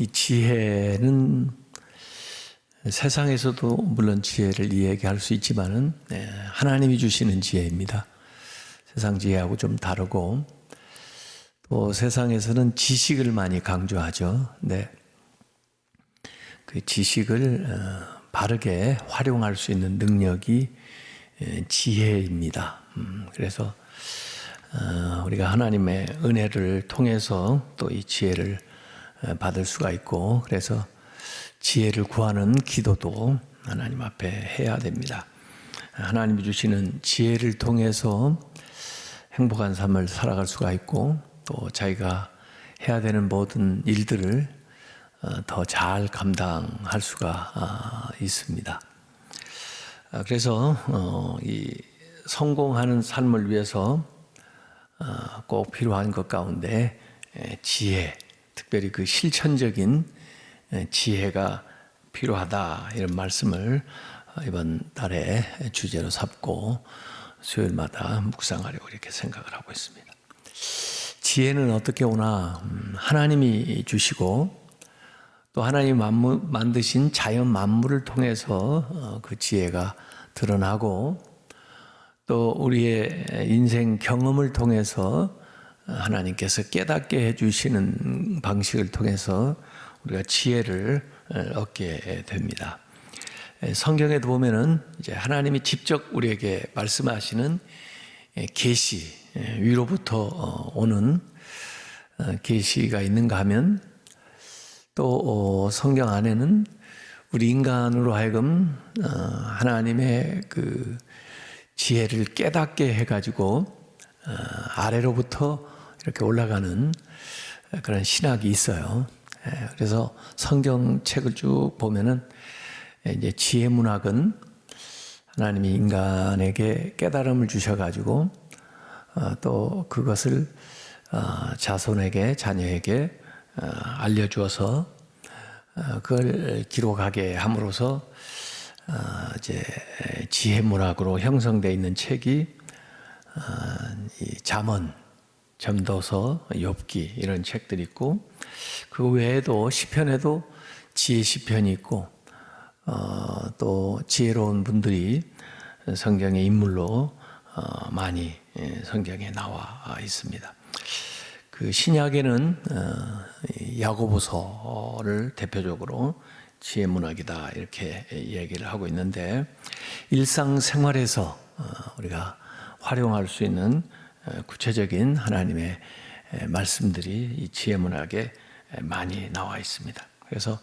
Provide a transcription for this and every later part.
이 지혜는 세상에서도 물론 지혜를 이야기할 수 있지만은 하나님이 주시는 지혜입니다. 세상 지혜하고 좀 다르고 또 세상에서는 지식을 많이 강조하죠. 네. 그 지식을 바르게 활용할 수 있는 능력이 지혜입니다. 그래서 우리가 하나님의 은혜를 통해서 또 이 지혜를 받을 수가 있고, 그래서 지혜를 구하는 기도도 하나님 앞에 해야 됩니다. 하나님이 주시는 지혜를 통해서 행복한 삶을 살아갈 수가 있고, 또 자기가 해야 되는 모든 일들을 더 잘 감당할 수가 있습니다. 그래서 이 성공하는 삶을 위해서 꼭 필요한 것 가운데 지혜, 특별히 그 실천적인 지혜가 필요하다, 이런 말씀을 이번 달에 주제로 삼고 수요일마다 묵상하려고 이렇게 생각을 하고 있습니다. 지혜는 어떻게 오나? 하나님이 주시고 또 하나님이 만드신 자연 만물을 통해서 그 지혜가 드러나고, 또 우리의 인생 경험을 통해서 하나님께서 깨닫게 해주시는 방식을 통해서 우리가 지혜를 얻게 됩니다. 성경에도 보면은 이제 하나님이 직접 우리에게 말씀하시는 계시, 위로부터 오는 계시가 있는가 하면, 또 성경 안에는 우리 인간으로 하여금 하나님의 그 지혜를 깨닫게 해가지고 아래로부터 이렇게 올라가는 그런 신학이 있어요. 그래서 성경책을 쭉 보면은 이제 지혜 문학은 하나님이 인간에게 깨달음을 주셔가지고 또 그것을 자손에게, 자녀에게 알려주어서 그걸 기록하게 함으로써 이제 지혜 문학으로 형성되어 있는 책이 이 잠언, 전도서, 욥기 이런 책들이 있고, 그 외에도 시편에도 지혜 시편이 있고, 또 지혜로운 분들이 성경의 인물로 많이 성경에 나와 있습니다. 그 신약에는 야고보서를 대표적으로 지혜 문학이다, 이렇게 얘기를 하고 있는데, 일상생활에서 우리가 활용할 수 있는 구체적인 하나님의 말씀들이 이 지혜 문학에 많이 나와 있습니다. 그래서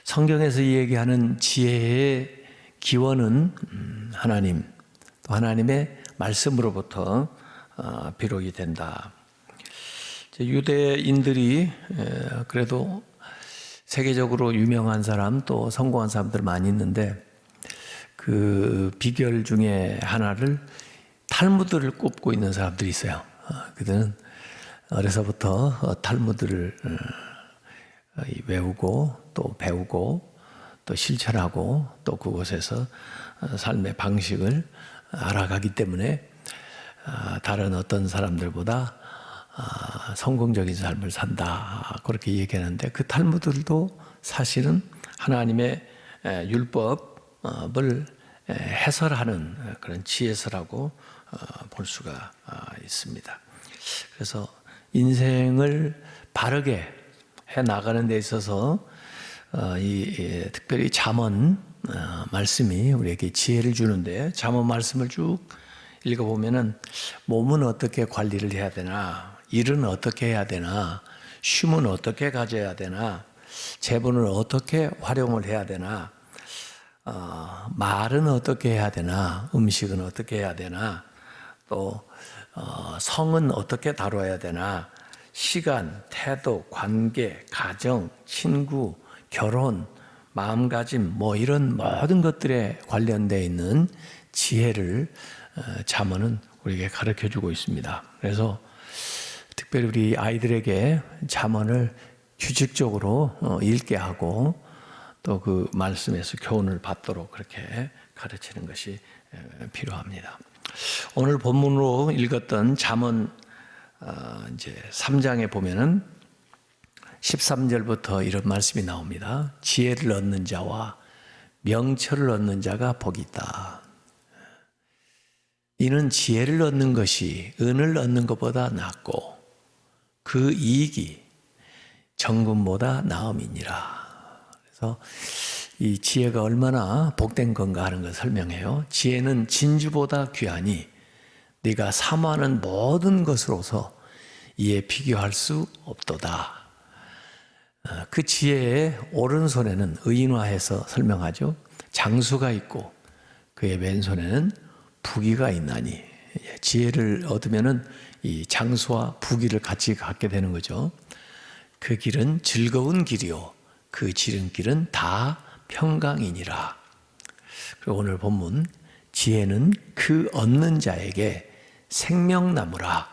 성경에서 얘기하는 지혜의 기원은 하나님, 또 하나님의 말씀으로부터 비롯이 된다. 유대인들이 그래도 세계적으로 유명한 사람, 또 성공한 사람들 많이 있는데, 그 비결 중에 하나를 탈무드를 꼽고 있는 사람들이 있어요. 그들은 어려서부터 탈무드를 외우고 또 배우고 또 실천하고 또 그곳에서 삶의 방식을 알아가기 때문에 다른 어떤 사람들보다 성공적인 삶을 산다, 그렇게 얘기하는데, 그 탈무드들도 사실은 하나님의 율법을 해설하는 그런 지혜서라고 볼 수가 있습니다. 그래서 인생을 바르게 해 나가는 데 있어서 특별히 잠언 말씀이 우리에게 지혜를 주는데, 잠언 말씀을 쭉 읽어보면은 몸은 어떻게 관리를 해야 되나, 일은 어떻게 해야 되나, 쉼은 어떻게 가져야 되나, 재본을 어떻게 활용을 해야 되나, 말은 어떻게 해야 되나, 음식은 어떻게 해야 되나, 또 성은 어떻게 다뤄야 되나, 시간, 태도, 관계, 가정, 친구, 결혼, 마음가짐, 뭐 이런 모든 것들에 관련되어 있는 지혜를 잠언은 우리에게 가르쳐주고 있습니다. 그래서 특별히 우리 아이들에게 잠언을 규칙적으로 읽게 하고 또 그 말씀에서 교훈을 받도록 그렇게 가르치는 것이 필요합니다. 오늘 본문으로 읽었던 잠언 이제 3장에 보면은 13절부터 이런 말씀이 나옵니다. 지혜를 얻는 자와 명철을 얻는 자가 복이 있다. 이는 지혜를 얻는 것이 은을 얻는 것보다 낫고 그 이익이 정금보다 나음이니라. 그래서 이 지혜가 얼마나 복된 건가 하는 것을 설명해요. 지혜는 진주보다 귀하니 네가 사모하는 모든 것으로서 이에 비교할 수 없도다. 그 지혜의 오른손에는 의인화해서 설명하죠. 장수가 있고 그의 왼손에는 부귀가 있나니. 지혜를 얻으면은 이 장수와 부귀를 같이 갖게 되는 거죠. 그 길은 즐거운 길이요 그 지름길은 다 평강이니라. 그리고 오늘 본문 지혜는 그 얻는 자에게 생명나무라.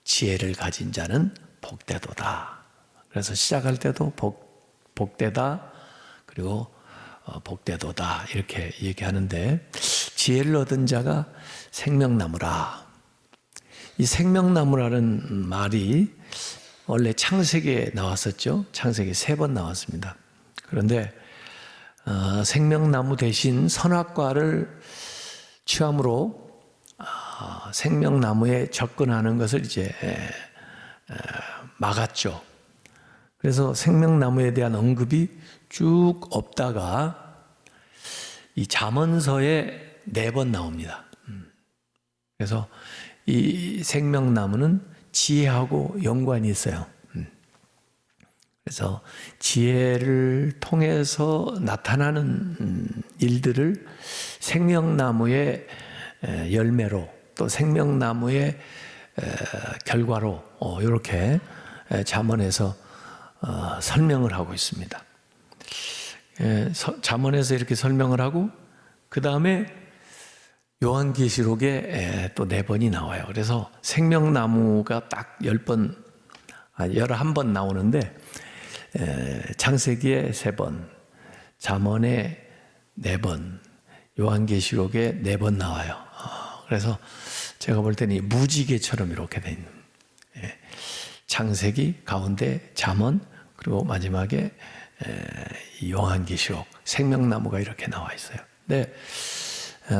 지혜를 가진 자는 복되도다. 그래서 시작할 때도 복되다 그리고 복되도다 이렇게 얘기하는데 지혜를 얻은 자가 생명나무라. 이 생명나무라는 말이 원래 창세기에 나왔었죠. 창세기 3번 나왔습니다. 그런데 생명나무 대신 선악과를 취함으로 생명나무에 접근하는 것을 이제 막았죠. 그래서 생명나무에 대한 언급이 쭉 없다가 이 잠언서에 4번 나옵니다. 그래서 이 생명나무는 지혜하고 연관이 있어요. 그래서 지혜를 통해서 나타나는 일들을 생명나무의 열매로 또 생명나무의 결과로 이렇게 잠언에서 설명을 하고 있습니다. 잠언에서 이렇게 설명을 하고 그 다음에 요한계시록에 또 4번이 나와요. 그래서 생명나무가 딱 11번 나오는데 창세기에 3번, 잠언에 4번, 요한계시록에 4번 나와요. 그래서 제가 볼 때는 무지개처럼 이렇게 돼 있는 창세기 가운데 잠언 그리고 마지막에 요한계시록 생명나무가 이렇게 나와 있어요. 네,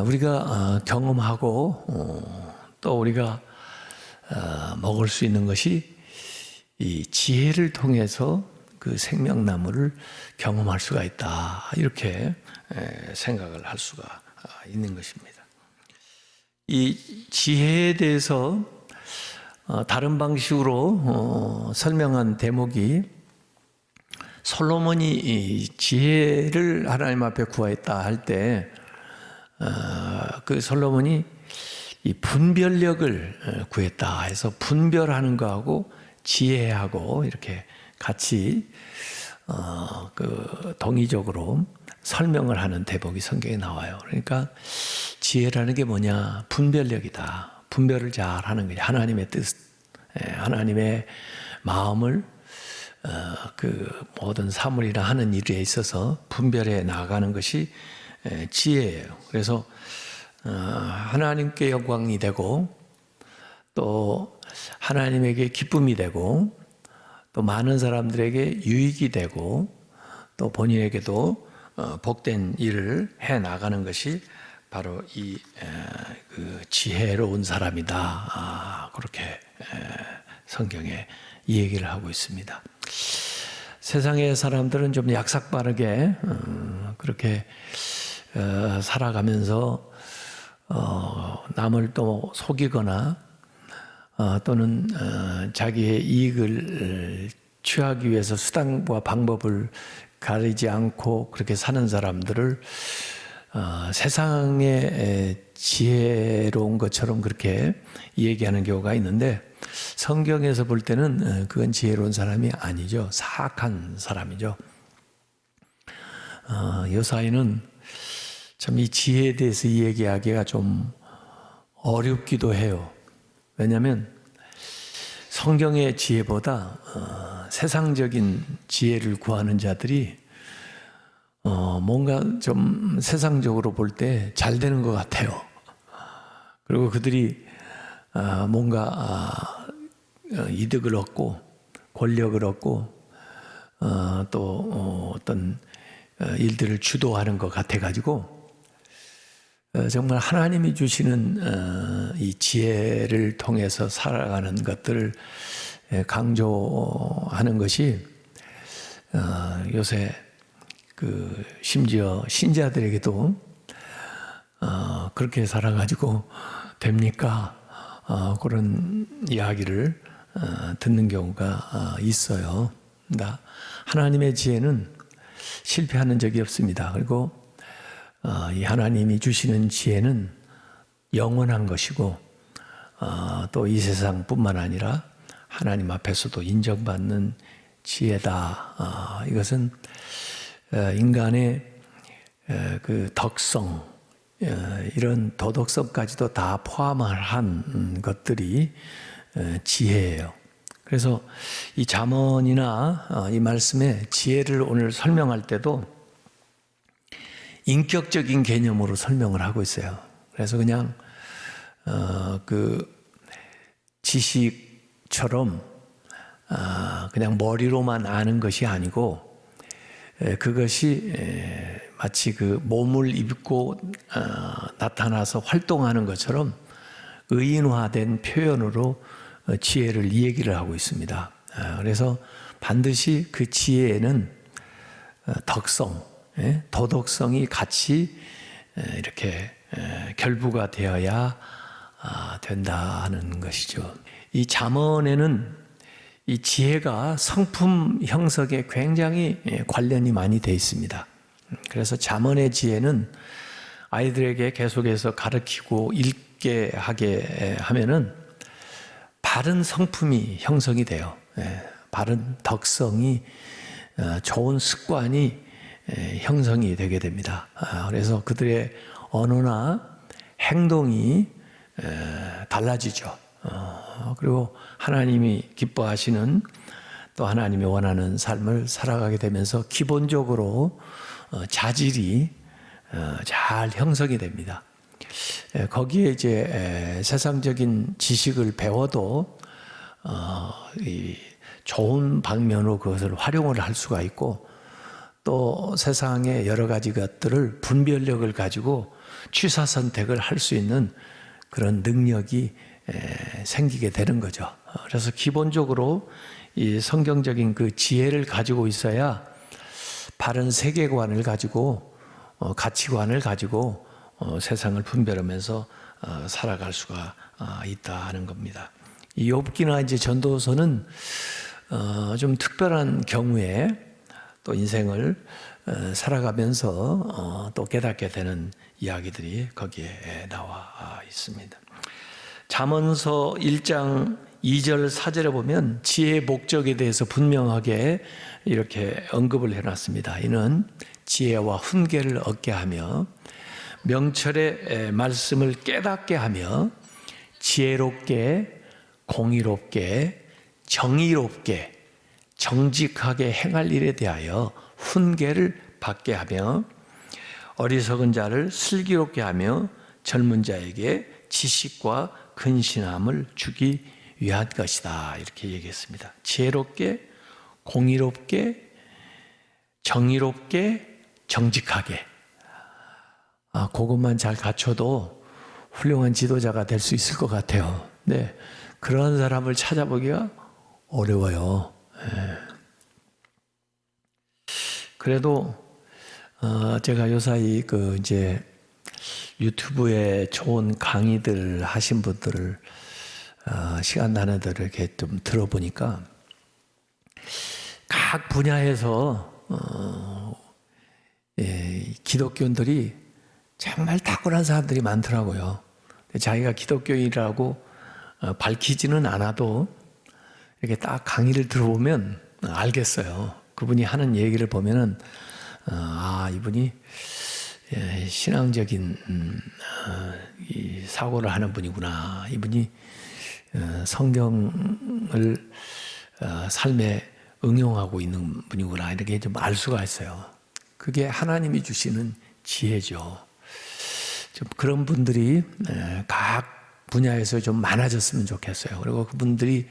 우리가 경험하고 또 우리가 먹을 수 있는 것이 이 지혜를 통해서 그 생명나무를 경험할 수가 있다. 이렇게 생각을 할 수가 있는 것입니다. 이 지혜에 대해서 다른 방식으로 설명한 대목이 솔로몬이 이 지혜를 하나님 앞에 구하였다 할 때 그 솔로몬이 이 분별력을 구했다 해서 분별하는 거하고 지혜하고 이렇게 같이 그 동의적으로 설명을 하는 대목이 성경에 나와요. 그러니까 지혜라는 게 뭐냐? 분별력이다. 분별을 잘 하는 거죠. 하나님의 뜻, 하나님의 마음을 그 모든 사물이나 하는 일에 있어서 분별해 나가는 것이 지혜예요. 그래서 하나님께 영광이 되고 또 하나님에게 기쁨이 되고 또 많은 사람들에게 유익이 되고 또 본인에게도 복된 일을 해 나가는 것이 바로 이 그 지혜로운 사람이다. 그렇게 성경에 이 얘기를 하고 있습니다. 세상의 사람들은 좀 약삭빠르게 그렇게 살아가면서 남을 또 속이거나 또는 자기의 이익을 취하기 위해서 수단과 방법을 가리지 않고 그렇게 사는 사람들을 세상의 지혜로운 것처럼 그렇게 얘기하는 경우가 있는데 성경에서 볼 때는 그건 지혜로운 사람이 아니죠. 사악한 사람이죠. 요사이는 참 이 지혜에 대해서 얘기하기가 좀 어렵기도 해요. 왜냐하면 성경의 지혜보다 세상적인 지혜를 구하는 자들이 뭔가 좀 세상적으로 볼 때 잘 되는 것 같아요. 그리고 그들이 뭔가 이득을 얻고 권력을 얻고 또 어떤 일들을 주도하는 것 같아가지고 정말 하나님이 주시는 이 지혜를 통해서 살아가는 것들을 강조하는 것이 요새 심지어 신자들에게도 그렇게 살아가지고 됩니까? 그런 이야기를 듣는 경우가 있어요. 그러니까 하나님의 지혜는 실패하는 적이 없습니다. 그리고 이 하나님이 주시는 지혜는 영원한 것이고 또 이 세상뿐만 아니라 하나님 앞에서도 인정받는 지혜다. 이것은 인간의 그 덕성, 이런 도덕성까지도 다 포함한 것들이 지혜예요. 그래서 이 잠언이나 이 말씀에 지혜를 오늘 설명할 때도 인격적인 개념으로 설명을 하고 있어요. 그래서 그냥 지식처럼 그냥 머리로만 아는 것이 아니고 그것이 마치 몸을 입고 나타나서 활동하는 것처럼 의인화된 표현으로 지혜를 이 얘기를 하고 있습니다. 그래서 반드시 그 지혜에는 덕성, 도덕성이 같이 이렇게 결부가 되어야 된다는 것이죠. 이 잠언에는 이 지혜가 성품 형성에 굉장히 관련이 많이 되어 있습니다. 그래서 잠언의 지혜는 아이들에게 계속해서 가르치고 읽게 하게 하면은 바른 성품이 형성이 돼요. 바른 덕성이, 좋은 습관이 형성이 되게 됩니다. 그래서 그들의 언어나 행동이 달라지죠. 그리고 하나님이 기뻐하시는 또 하나님이 원하는 삶을 살아가게 되면서 기본적으로 자질이 잘 형성이 됩니다. 거기에 이제 세상적인 지식을 배워도 이 좋은 방면으로 그것을 활용을 할 수가 있고 또 세상의 여러 가지 것들을 분별력을 가지고 취사 선택을 할 수 있는 그런 능력이 생기게 되는 거죠. 그래서 기본적으로 이 성경적인 그 지혜를 가지고 있어야 바른 세계관을 가지고 가치관을 가지고 세상을 분별하면서 살아갈 수가 있다 하는 겁니다. 이 욥기나 이제 전도서는 좀 특별한 경우에 또 인생을 살아가면서 또 깨닫게 되는 이야기들이 거기에 나와 있습니다. 잠언서 1장 2절 4절에 보면 지혜의 목적에 대해서 분명하게 이렇게 언급을 해놨습니다. 이는 지혜와 훈계를 얻게 하며 명철의 말씀을 깨닫게 하며 지혜롭게 공의롭게 정의롭게 정직하게 행할 일에 대하여 훈계를 받게 하며 어리석은 자를 슬기롭게 하며 젊은 자에게 지식과 근신함을 주기 위한 것이다. 이렇게 얘기했습니다. 지혜롭게, 공의롭게, 정의롭게, 정직하게. 그것만 잘 갖춰도 훌륭한 지도자가 될 수 있을 것 같아요. 네, 그런 사람을 찾아보기가 어려워요. 그래도 제가 요사이 이제 유튜브에 좋은 강의들 하신 분들을 시간 나는 대로 이렇게 좀 들어보니까 각 분야에서 기독교인들이 정말 탁월한 사람들이 많더라고요. 자기가 기독교인이라고 밝히지는 않아도 이렇게 딱 강의를 들어보면 알겠어요. 그분이 하는 얘기를 보면은 이분이 신앙적인 이 사고를 하는 분이구나. 이분이 성경을 삶에 응용하고 있는 분이구나. 이렇게 좀 알 수가 있어요. 그게 하나님이 주시는 지혜죠. 좀 그런 분들이 각 분야에서 좀 많아졌으면 좋겠어요. 그리고 그분들이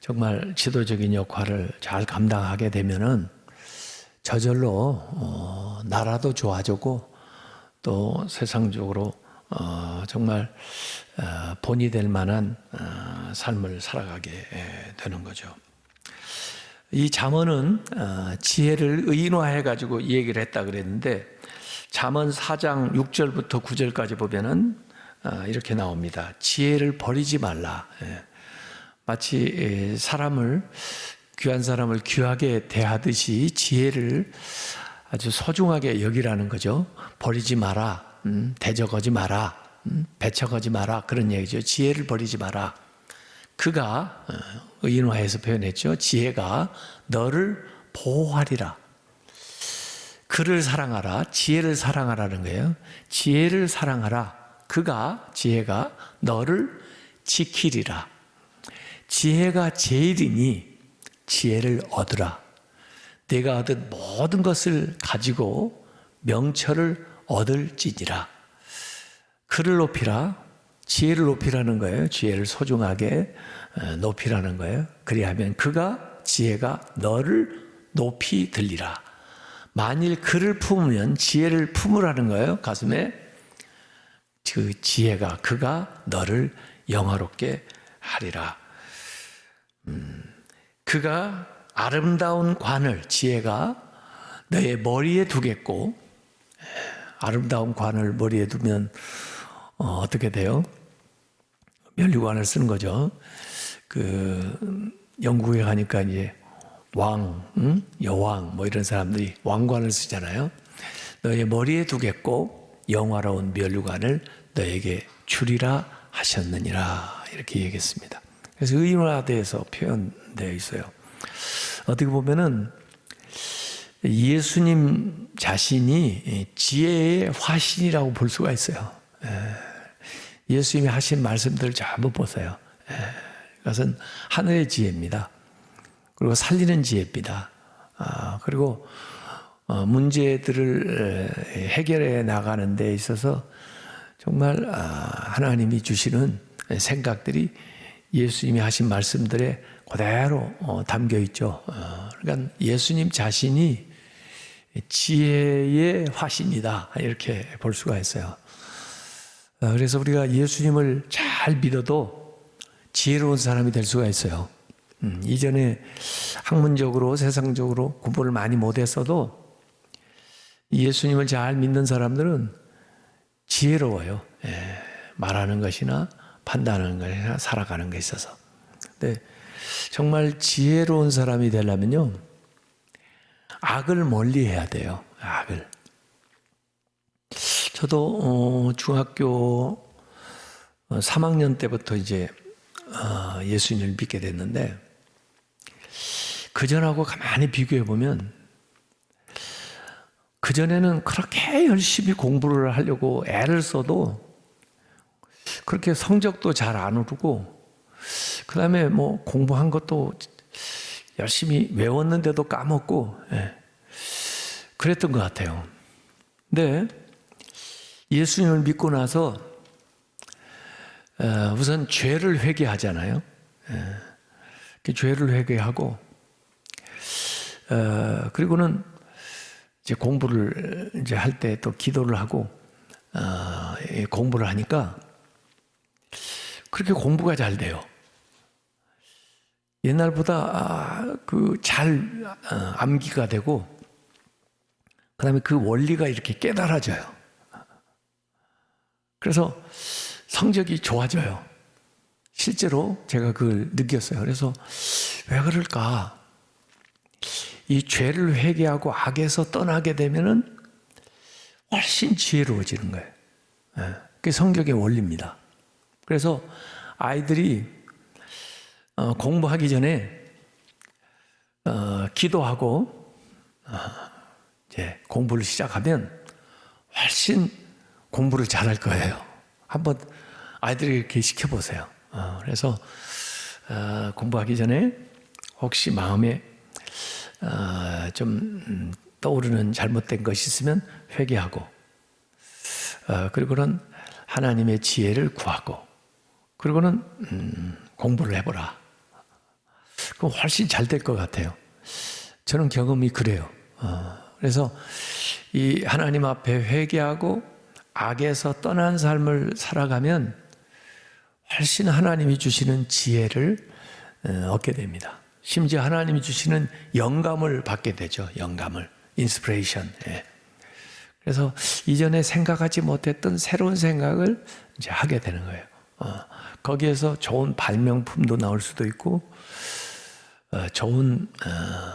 정말 지도적인 역할을 잘 감당하게 되면은 저절로 나라도 좋아지고 또 세상적으로 정말 본이 될 만한 삶을 살아가게 되는 거죠. 이 잠언은 지혜를 의인화해 가지고 이 얘기를 했다 그랬는데, 잠언 4장 6절부터 9절까지 보면은 이렇게 나옵니다. 지혜를 버리지 말라. 마치 귀한 사람을 귀하게 대하듯이 지혜를 아주 소중하게 여기라는 거죠. 버리지 마라, 대적하지 마라, 배척하지 마라, 그런 얘기죠. 지혜를 버리지 마라. 그가 의인화해서 표현했죠. 지혜가 너를 보호하리라. 그를 사랑하라, 지혜를 사랑하라는 거예요. 지혜를 사랑하라. 지혜가 너를 지키리라. 지혜가 제일이니 지혜를 얻으라. 내가 얻은 모든 것을 가지고 명철을 얻을지니라. 그를 높이라. 지혜를 높이라는 거예요. 지혜를 소중하게 높이라는 거예요. 그리하면 지혜가 너를 높이 들리라. 만일 그를 품으면 지혜를 품으라는 거예요. 가슴에. 그가 너를 영화롭게 하리라. 그가 아름다운 관을, 지혜가 너의 머리에 두겠고, 아름다운 관을 머리에 두면 어떻게 돼요? 면류관을 쓰는 거죠. 영국에 가니까 이제 여왕 이런 사람들이 왕관을 쓰잖아요. 너의 머리에 두겠고 영화로운 면류관을 너에게 주리라 하셨느니라, 이렇게 얘기했습니다. 그래서 의인화돼서 표현되어 있어요. 어떻게 보면은 예수님 자신이 지혜의 화신이라고 볼 수가 있어요. 예수님이 하신 말씀들을 전부 보세요. 그것은 하늘의 지혜입니다. 그리고 살리는 지혜입니다. 그리고 문제들을 해결해 나가는 데 있어서 정말 하나님이 주시는 생각들이 예수님이 하신 말씀들에 그대로 담겨 있죠. 그러니까 예수님 자신이 지혜의 화신이다, 이렇게 볼 수가 있어요. 그래서 우리가 예수님을 잘 믿어도 지혜로운 사람이 될 수가 있어요. 이전에 학문적으로 세상적으로 공부를 많이 못했어도 예수님을 잘 믿는 사람들은 지혜로워요. 말하는 것이나 판단하는 것이나 살아가는 게 있어서. 근데 정말 지혜로운 사람이 되려면요, 악을 멀리해야 돼요. 악을. 저도 중학교 3학년 때부터 이제 예수님을 믿게 됐는데, 그전하고 가만히 비교해 보면 그전에는 그렇게 열심히 공부를 하려고 애를 써도 그렇게 성적도 잘 안 오르고, 그 다음에 뭐 공부한 것도 열심히 외웠는데도 까먹고, 그랬던 것 같아요. 근데 예수님을 믿고 나서 우선 죄를 회개하잖아요. 죄를 회개하고, 그리고는 이제 공부를 이제 할 때 또 기도를 하고, 공부를 하니까 그렇게 공부가 잘 돼요. 옛날보다 잘 암기가 되고, 그 다음에 그 원리가 이렇게 깨달아져요. 그래서 성적이 좋아져요. 실제로 제가 그걸 느꼈어요. 그래서 왜 그럴까? 이 죄를 회개하고 악에서 떠나게 되면은 훨씬 지혜로워지는 거예요. 그게 성경의 원리입니다. 그래서 아이들이 공부하기 전에 기도하고 이제 공부를 시작하면 훨씬 공부를 잘할 거예요. 한번 아이들에게 이렇게 시켜보세요. 그래서 공부하기 전에 혹시 마음에 좀 떠오르는 잘못된 것이 있으면 회개하고, 그리고는 하나님의 지혜를 구하고, 그리고는 공부를 해보라. 그럼 훨씬 잘 될 것 같아요. 저는 경험이 그래요. 그래서 이 하나님 앞에 회개하고 악에서 떠난 삶을 살아가면 훨씬 하나님이 주시는 지혜를 얻게 됩니다. 심지어 하나님이 주시는 영감을 받게 되죠. 영감을, 인스피레이션. 그래서 이전에 생각하지 못했던 새로운 생각을 이제 하게 되는 거예요. 거기에서 좋은 발명품도 나올 수도 있고, 좋은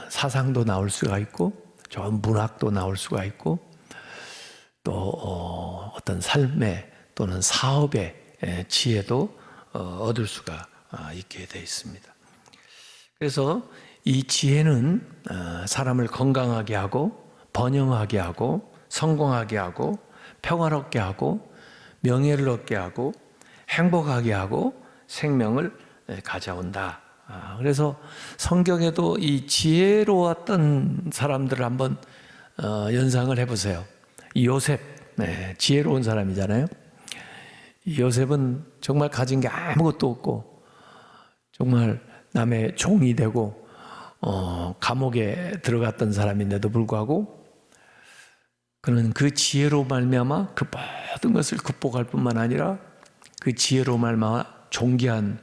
사상도 나올 수가 있고, 좋은 문학도 나올 수가 있고, 또 어떤 삶의 또는 사업의 지혜도 얻을 수가 있게 되어 있습니다. 그래서 이 지혜는 사람을 건강하게 하고 번영하게 하고 성공하게 하고 평화롭게 하고 명예를 얻게 하고 행복하게 하고 생명을 가져온다. 그래서 성경에도 이 지혜로웠던 사람들을 한번 연상을 해보세요. 이 요셉, 지혜로운 사람이잖아요. 이 요셉은 정말 가진 게 아무것도 없고 정말 남의 종이 되고 감옥에 들어갔던 사람인데도 불구하고 그는 그 지혜로 말미암아 그 모든 것을 극복할 뿐만 아니라 그 지혜로 말미암아 존귀한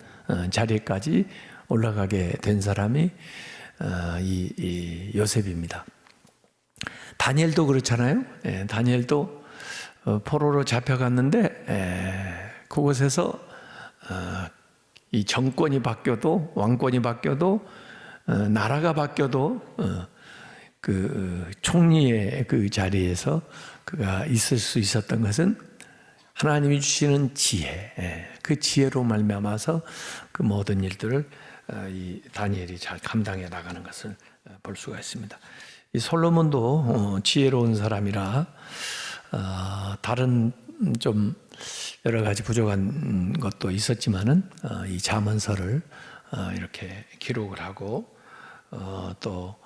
자리까지 올라가게 된 사람이 이 요셉입니다. 다니엘도 그렇잖아요. 다니엘도 포로로 잡혀갔는데 그곳에서 이 정권이 바뀌어도 왕권이 바뀌어도 나라가 바뀌어도 그 총리의 그 자리에서 그가 있을 수 있었던 것은 하나님이 주시는 지혜, 그 지혜로 말미암아서 그 모든 일들을 이 다니엘이 잘 감당해 나가는 것을 볼 수가 있습니다. 이 솔로몬도 지혜로운 사람이라 다른 좀 여러 가지 부족한 것도 있었지만은 이 잠언서를 이렇게 기록을 하고 또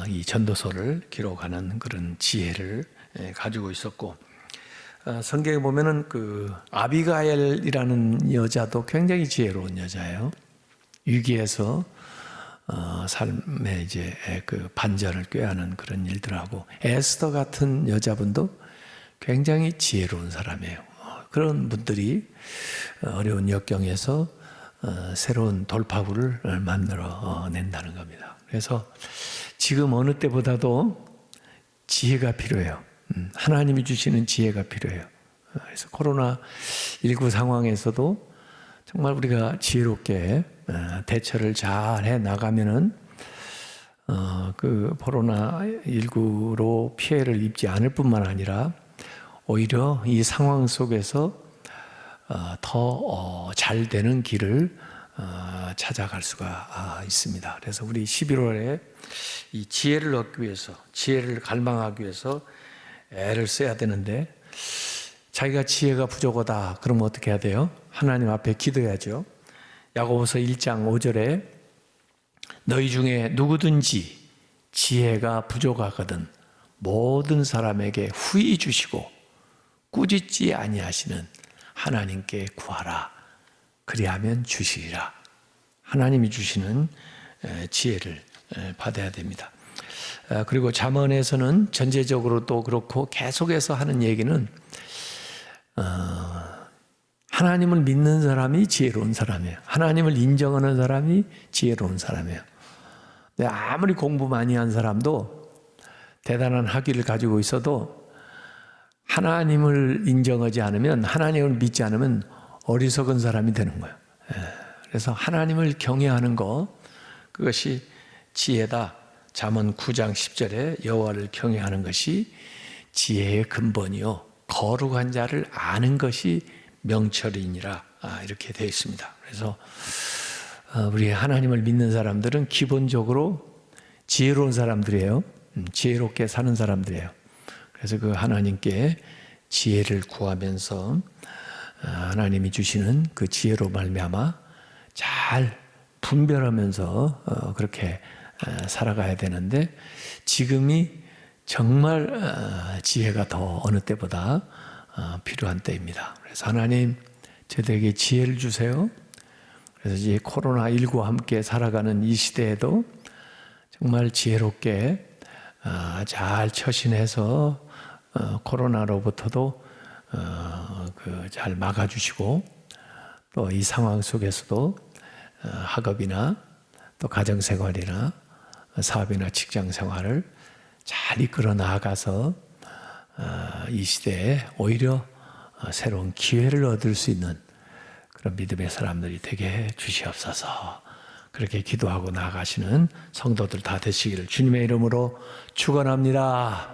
이 전도서를 기록하는 그런 지혜를 가지고 있었고, 성경에 보면은 그 아비가일이라는 여자도 굉장히 지혜로운 여자예요. 위기에서 삶의 이제 그 반전을 꾀하는 그런 일들하고, 에스더 같은 여자분도 굉장히 지혜로운 사람이에요. 그런 분들이 어려운 역경에서 새로운 돌파구를 만들어 낸다는 겁니다. 그래서 지금 어느 때보다도 지혜가 필요해요. 하나님이 주시는 지혜가 필요해요. 그래서 코로나19 상황에서도 정말 우리가 지혜롭게 대처를 잘 해 나가면은 그 코로나19로 피해를 입지 않을 뿐만 아니라 오히려 이 상황 속에서 더 잘 되는 길을 찾아갈 수가 있습니다. 그래서 우리 11월에 이 지혜를 얻기 위해서, 지혜를 갈망하기 위해서 애를 써야 되는데, 자기가 지혜가 부족하다 그러면 어떻게 해야 돼요? 하나님 앞에 기도해야죠. 야고보서 1장 5절에 너희 중에 누구든지 지혜가 부족하거든 모든 사람에게 후히 주시고 꾸짖지 아니하시는 하나님께 구하라. 그리하면 주시리라. 하나님이 주시는 지혜를 받아야 됩니다. 그리고 잠언에서는 전제적으로 또 그렇고 계속해서 하는 얘기는 하나님을 믿는 사람이 지혜로운 사람이에요. 하나님을 인정하는 사람이 지혜로운 사람이에요. 아무리 공부 많이 한 사람도 대단한 학위를 가지고 있어도 하나님을 인정하지 않으면, 하나님을 믿지 않으면 어리석은 사람이 되는 거예요. 그래서 하나님을 경외하는 것, 그것이 지혜다. 잠언 9장 10절에 여호와를 경외하는 것이 지혜의 근본이요 거룩한 자를 아는 것이 명철이니라. 이렇게 되어 있습니다. 그래서 우리 하나님을 믿는 사람들은 기본적으로 지혜로운 사람들이에요. 지혜롭게 사는 사람들이에요. 그래서 그 하나님께 지혜를 구하면서 하나님이 주시는 그 지혜로 말미암아 잘 분별하면서 그렇게 살아가야 되는데, 지금이 정말 지혜가 더 어느 때보다 필요한 때입니다. 그래서 하나님, 저들에게 지혜를 주세요. 그래서 이제 코로나19와 함께 살아가는 이 시대에도 정말 지혜롭게 잘 처신해서 코로나로부터도 잘 막아주시고 또 이 상황 속에서도 학업이나 또 가정생활이나 사업이나 직장생활을 잘 이끌어 나아가서 이 시대에 오히려 새로운 기회를 얻을 수 있는 그런 믿음의 사람들이 되게 해 주시옵소서. 그렇게 기도하고 나아가시는 성도들 다 되시기를 주님의 이름으로 축원합니다.